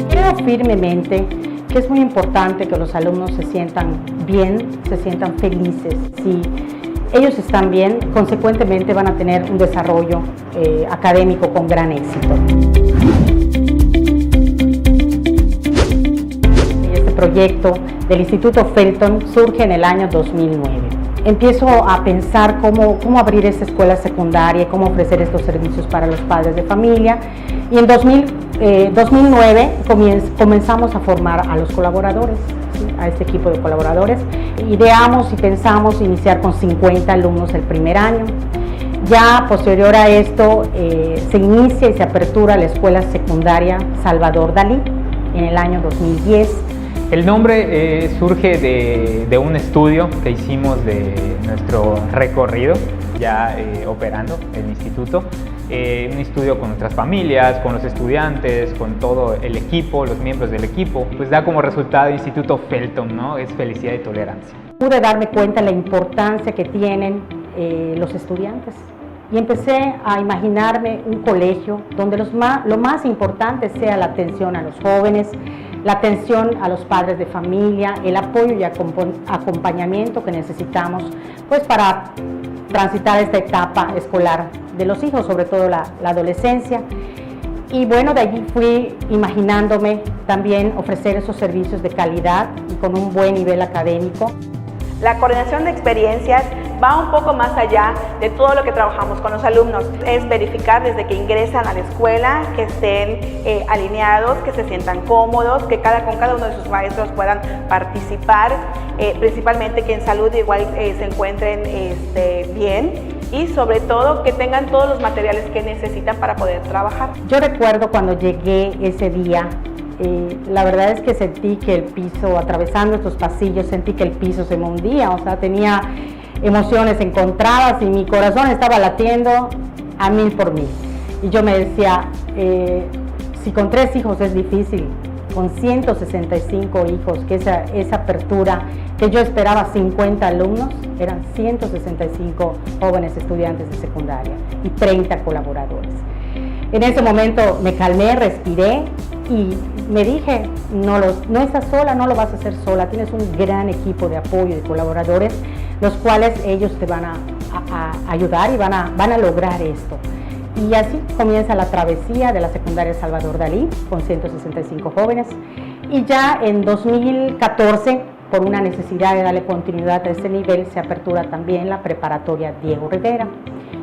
Creo firmemente que es muy importante que los alumnos se sientan bien, se sientan felices. Si ellos están bien, consecuentemente van a tener un desarrollo académico con gran éxito. Este proyecto del Instituto Felton surge en el año 2009. Empiezo a pensar cómo abrir esta escuela secundaria, cómo ofrecer estos servicios para los padres de familia, y en 2009 comenzamos a formar a los colaboradores, ¿sí? A este equipo de colaboradores. Ideamos y pensamos iniciar con 50 alumnos el primer año. Ya posterior a esto se inicia y se apertura la escuela secundaria Salvador Dalí en el año 2010. El nombre surge de un estudio que hicimos de nuestro recorrido ya operando el instituto, un estudio con nuestras familias, con los estudiantes, con todo el equipo, los miembros del equipo, pues da como resultado el Instituto Felton, ¿no? Es felicidad y tolerancia. Pude darme cuenta de la importancia que tienen los estudiantes y empecé a imaginarme un colegio donde lo más importante sea la atención a los jóvenes, la atención a los padres de familia, el apoyo y acompañamiento que necesitamos pues para transitar esta etapa escolar de los hijos, sobre todo la adolescencia. Y bueno, de allí fui imaginándome también ofrecer esos servicios de calidad y con un buen nivel académico. La coordinación de experiencias va un poco más allá de todo lo que trabajamos con los alumnos. Es verificar desde que ingresan a la escuela que estén alineados, que se sientan cómodos, que con cada uno de sus maestros puedan participar, principalmente que en salud igual se encuentren bien y sobre todo que tengan todos los materiales que necesitan para poder trabajar. Yo recuerdo cuando llegué ese día, la verdad es que sentí que el piso, atravesando estos pasillos, sentí que el piso se me hundía, o sea, tenía emociones encontradas y mi corazón estaba latiendo a 1000 por 1000. Y yo me decía, si con 3 hijos es difícil, con 165 hijos, que esa apertura, que yo esperaba 50 alumnos, eran 165 jóvenes estudiantes de secundaria y 30 colaboradores. En ese momento me calmé, respiré y me dije, no estás sola, no lo vas a hacer sola, tienes un gran equipo de apoyo de colaboradores, los cuales ellos te van a ayudar y van a lograr esto. Y así comienza la travesía de la secundaria Salvador Dalí con 165 jóvenes. Y ya en 2014, por una necesidad de darle continuidad a este nivel, se apertura también la preparatoria Diego Rivera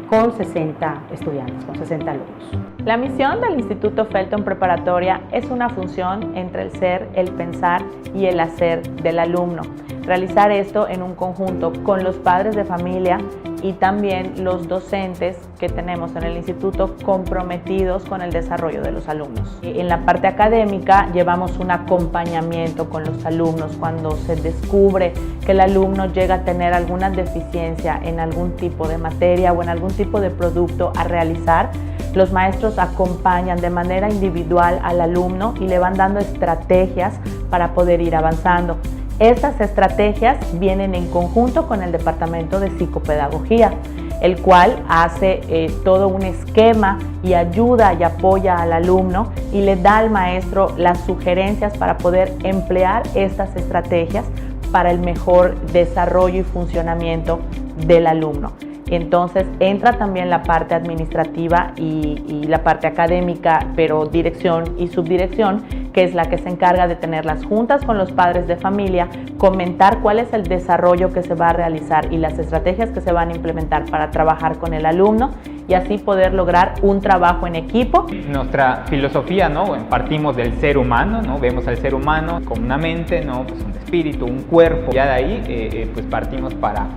con 60 estudiantes, con 60 alumnos. La misión del Instituto Felton Preparatoria es una función entre el ser, el pensar y el hacer del alumno. Realizar esto en un conjunto con los padres de familia y también los docentes que tenemos en el instituto comprometidos con el desarrollo de los alumnos. En la parte académica llevamos un acompañamiento con los alumnos cuando se descubre que el alumno llega a tener alguna deficiencia en algún tipo de materia o en algún tipo de producto a realizar. Los maestros acompañan de manera individual al alumno y le van dando estrategias para poder ir avanzando. Estas estrategias vienen en conjunto con el Departamento de Psicopedagogía, el cual hace todo un esquema y ayuda y apoya al alumno y le da al maestro las sugerencias para poder emplear estas estrategias para el mejor desarrollo y funcionamiento del alumno. Entonces entra también la parte administrativa y la parte académica, pero dirección y subdirección, que es la que se encarga de tener las juntas con los padres de familia, comentar cuál es el desarrollo que se va a realizar y las estrategias que se van a implementar para trabajar con el alumno y así poder lograr un trabajo en equipo. Nuestra filosofía, ¿no? Partimos del ser humano, ¿no? Vemos al ser humano como una mente, ¿no? Pues un espíritu, un cuerpo. Ya de ahí pues partimos para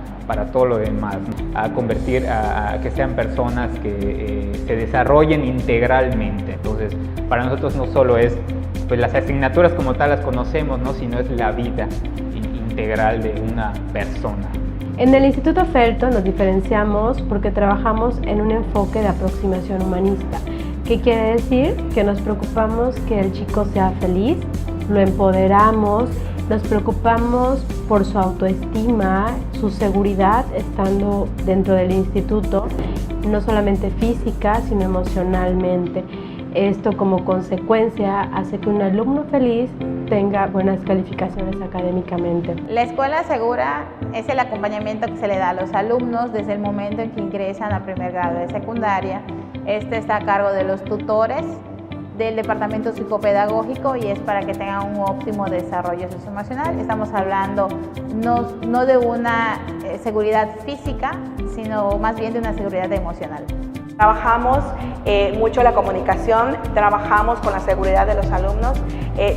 todo lo demás, ¿no? A convertir a que sean personas que se desarrollen integralmente. Entonces, para nosotros no solo es pues las asignaturas como tal las conocemos, ¿no? Sino es la vida integral de una persona. En el Instituto Felton nos diferenciamos porque trabajamos en un enfoque de aproximación humanista. ¿Qué quiere decir? Que nos preocupamos que el chico sea feliz, lo empoderamos, nos preocupamos por su autoestima, su seguridad estando dentro del instituto no solamente física, sino emocionalmente. Esto como consecuencia hace que un alumno feliz tenga buenas calificaciones académicamente. La escuela segura es el acompañamiento que se le da a los alumnos desde el momento en que ingresan al primer grado de secundaria. Este está a cargo de los tutores del departamento psicopedagógico y es para que tengan un óptimo desarrollo socioemocional. Estamos hablando no de una seguridad física, sino más bien de una seguridad emocional. Trabajamos mucho la comunicación, trabajamos con la seguridad de los alumnos,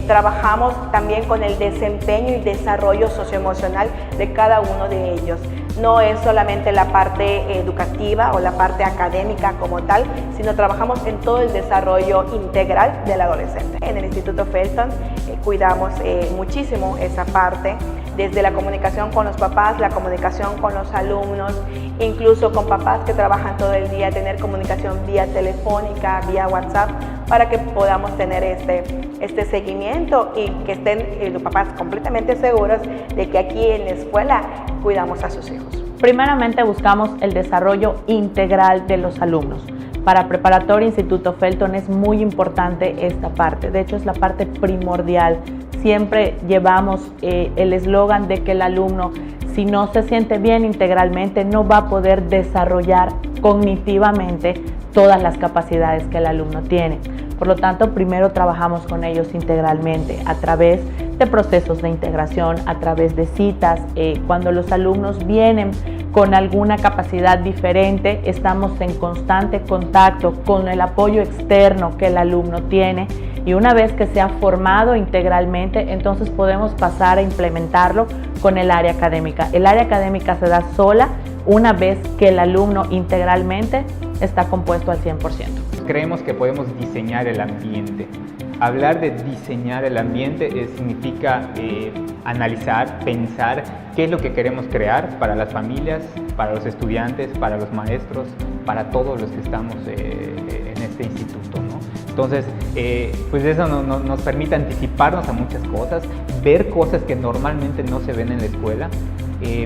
trabajamos también con el desempeño y desarrollo socioemocional de cada uno de ellos. No es solamente la parte educativa o la parte académica como tal, sino trabajamos en todo el desarrollo integral del adolescente. En el Instituto Felton cuidamos muchísimo esa parte, desde la comunicación con los papás, la comunicación con los alumnos, incluso con papás que trabajan todo el día, tener comunicación vía telefónica, vía WhatsApp, para que podamos tener este seguimiento y que estén los papás completamente seguros de que aquí en la escuela cuidamos a sus hijos. Primeramente buscamos el desarrollo integral de los alumnos. Para Preparatoria Instituto Felton es muy importante esta parte, de hecho es la parte primordial. Siempre llevamos el eslogan de que el alumno, si no se siente bien integralmente, no va a poder desarrollar cognitivamente todas las capacidades que el alumno tiene. Por lo tanto, primero trabajamos con ellos integralmente a través de procesos de integración, a través de citas. Cuando los alumnos vienen con alguna capacidad diferente, estamos en constante contacto con el apoyo externo que el alumno tiene y una vez que se ha formado integralmente, entonces podemos pasar a implementarlo con el área académica. El área académica se da sola una vez que el alumno integralmente está compuesto al 100%. Creemos que podemos diseñar el ambiente. Hablar de diseñar el ambiente significa analizar, pensar qué es lo que queremos crear para las familias, para los estudiantes, para los maestros, para todos los que estamos en este instituto, ¿no? Entonces, pues eso nos permite anticiparnos a muchas cosas, ver cosas que normalmente no se ven en la escuela,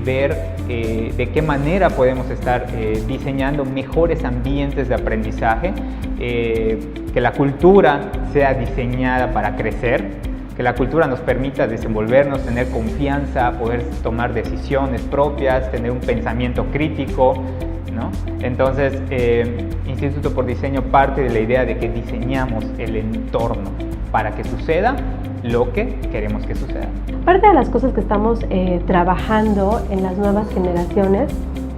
ver de qué manera podemos estar diseñando mejores ambientes de aprendizaje, que la cultura sea diseñada para crecer, que la cultura nos permita desenvolvernos, tener confianza, poder tomar decisiones propias, tener un pensamiento crítico, ¿no? Entonces, Instituto por Diseño parte de la idea de que diseñamos el entorno para que suceda lo que queremos que suceda. Parte de las cosas que estamos trabajando en las nuevas generaciones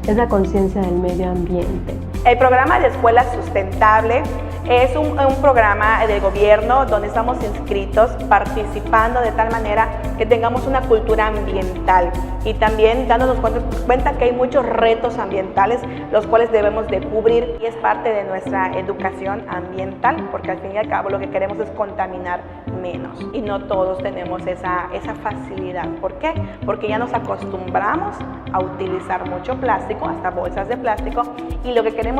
es la conciencia del medio ambiente. El programa de Escuela Sustentable es un programa del gobierno donde estamos inscritos, participando de tal manera que tengamos una cultura ambiental y también dándonos cuenta que hay muchos retos ambientales los cuales debemos de cubrir y es parte de nuestra educación ambiental porque al fin y al cabo lo que queremos es contaminar menos y no todos tenemos esa facilidad. ¿Por qué? Porque ya nos acostumbramos a utilizar mucho plástico, hasta bolsas de plástico y lo que queremos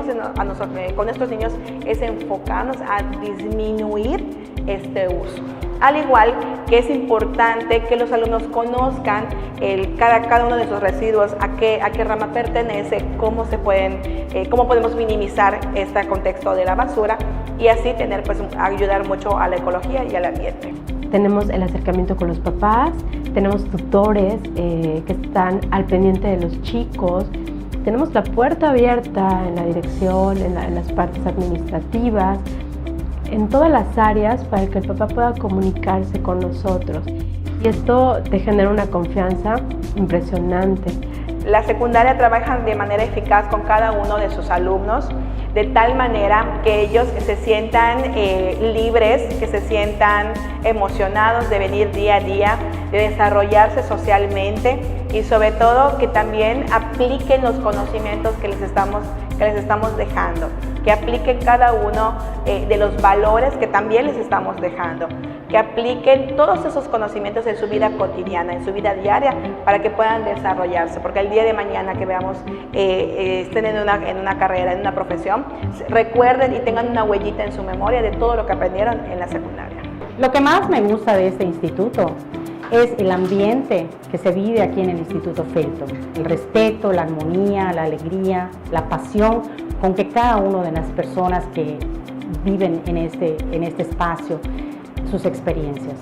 con estos niños es enfocarnos a disminuir este uso. Al igual que es importante que los alumnos conozcan cada uno de sus residuos, a qué rama pertenece, cómo podemos minimizar este contexto de la basura y así ayudar mucho a la ecología y al ambiente. Tenemos el acercamiento con los papás, tenemos tutores que están al pendiente de los chicos, tenemos la puerta abierta en la dirección, en las partes administrativas, en todas las áreas para que el papá pueda comunicarse con nosotros. Y esto te genera una confianza impresionante. La secundaria trabaja de manera eficaz con cada uno de sus alumnos, de tal manera que ellos se sientan libres, que se sientan emocionados de venir día a día, de desarrollarse socialmente y sobre todo que también apliquen los conocimientos que les estamos dejando, que apliquen cada uno de los valores que también les estamos dejando, que apliquen todos esos conocimientos en su vida cotidiana, en su vida diaria, para que puedan desarrollarse, porque el día de mañana que veamos estén en una carrera, en una profesión, recuerden y tengan una huellita en su memoria de todo lo que aprendieron en la secundaria. Lo que más me gusta de este instituto es el ambiente que se vive aquí en el Instituto Felton, el respeto, la armonía, la alegría, la pasión con que cada una de las personas que viven en este espacio, sus experiencias.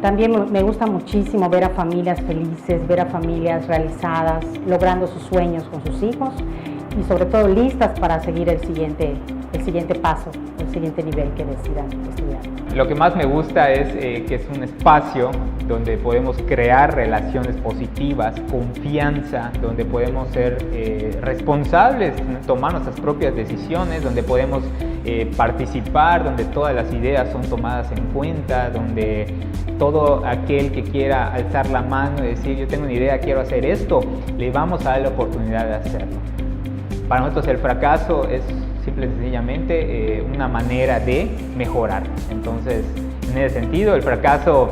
También me gusta muchísimo ver a familias felices, ver a familias realizadas, logrando sus sueños con sus hijos y sobre todo listas para seguir el siguiente paso, el siguiente nivel que decidan estudiar. Lo que más me gusta es que es un espacio donde podemos crear relaciones positivas, confianza, donde podemos ser responsables, tomar nuestras propias decisiones, donde podemos participar, donde todas las ideas son tomadas en cuenta, donde todo aquel que quiera alzar la mano y decir yo tengo una idea, quiero hacer esto, le vamos a dar la oportunidad de hacerlo. Para nosotros el fracaso es simple y sencillamente una manera de mejorar. Entonces, en ese sentido, el fracaso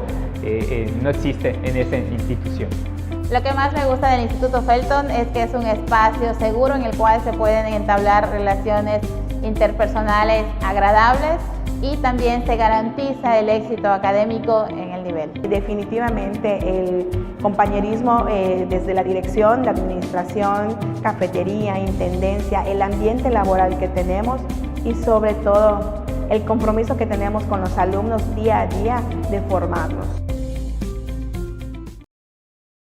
no existe en esa institución. Lo que más me gusta del Instituto Felton es que es un espacio seguro en el cual se pueden entablar relaciones interpersonales agradables y también se garantiza el éxito académico en el nivel. Definitivamente el compañerismo desde la dirección, la administración, cafetería, intendencia, el ambiente laboral que tenemos y sobre todo el compromiso que tenemos con los alumnos día a día de formarlos.